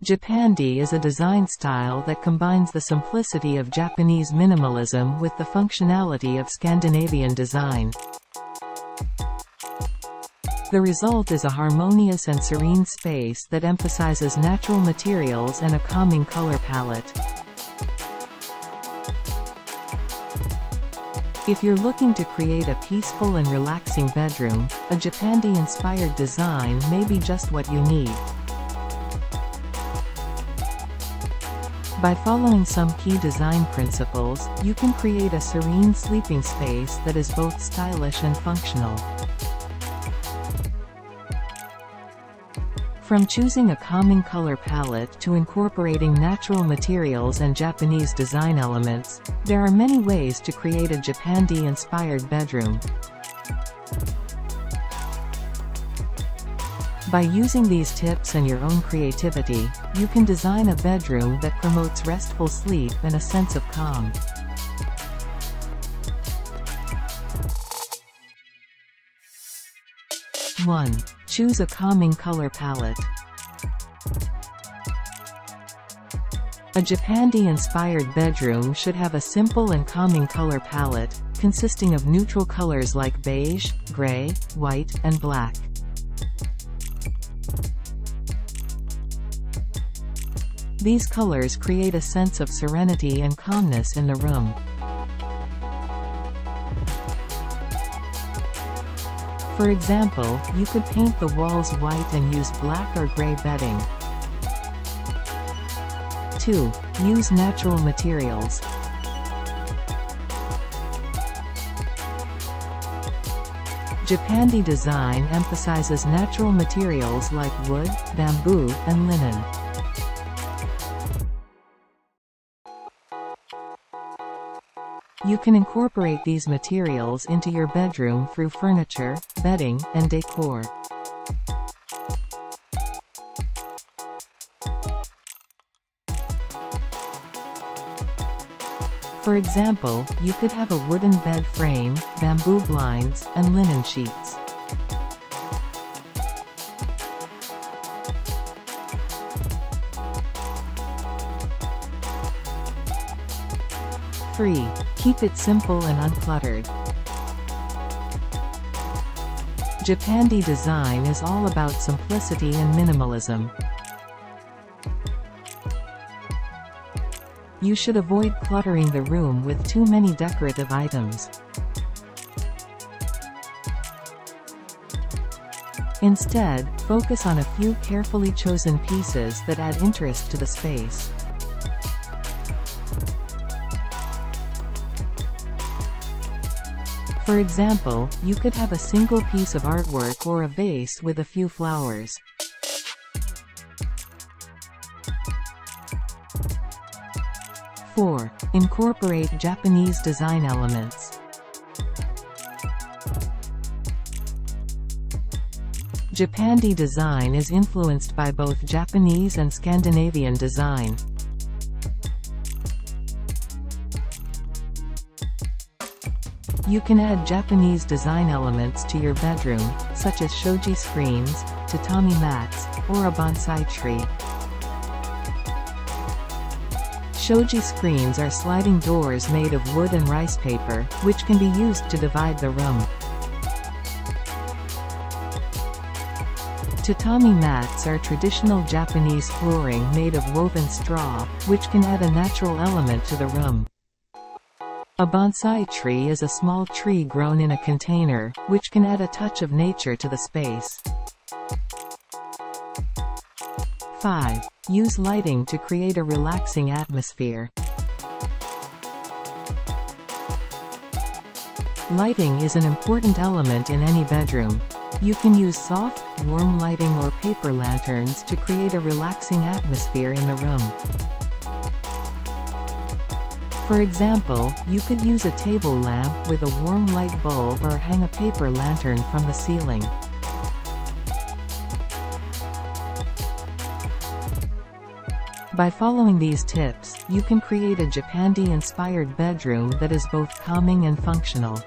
Japandi is a design style that combines the simplicity of Japanese minimalism with the functionality of Scandinavian design. The result is a harmonious and serene space that emphasizes natural materials and a calming color palette. If you're looking to create a peaceful and relaxing bedroom, a Japandi-inspired design may be just what you need. By following some key design principles, you can create a serene sleeping space that is both stylish and functional. From choosing a calming color palette to incorporating natural materials and Japanese design elements, there are many ways to create a Japandi-inspired bedroom. By using these tips and your own creativity, you can design a bedroom that promotes restful sleep and a sense of calm. One. Choose a calming color palette. A Japandi-inspired bedroom should have a simple and calming color palette, consisting of neutral colors like beige, gray, white, and black. These colors create a sense of serenity and calmness in the room. For example, you could paint the walls white and use black or gray bedding. 2. Use natural materials. Japandi design emphasizes natural materials like wood, bamboo, and linen. You can incorporate these materials into your bedroom through furniture, bedding, and decor. For example, you could have a wooden bed frame, bamboo blinds, and linen sheets. Three. Keep it simple and uncluttered. Japandi design is all about simplicity and minimalism. You should avoid cluttering the room with too many decorative items. Instead, focus on a few carefully chosen pieces that add interest to the space. For example, you could have a single piece of artwork or a vase with a few flowers. 4. Incorporate Japanese design elements. Japandi design is influenced by both Japanese and Scandinavian design. You can add Japanese design elements to your bedroom, such as shoji screens, tatami mats, or a bonsai tree. Shoji screens are sliding doors made of wood and rice paper, which can be used to divide the room. Tatami mats are traditional Japanese flooring made of woven straw, which can add a natural element to the room. A bonsai tree is a small tree grown in a container, which can add a touch of nature to the space. 5. Use lighting to create a relaxing atmosphere. Lighting is an important element in any bedroom. You can use soft, warm lighting or paper lanterns to create a relaxing atmosphere in the room. For example, you could use a table lamp with a warm light bulb or hang a paper lantern from the ceiling. By following these tips, you can create a Japandi-inspired bedroom that is both calming and functional.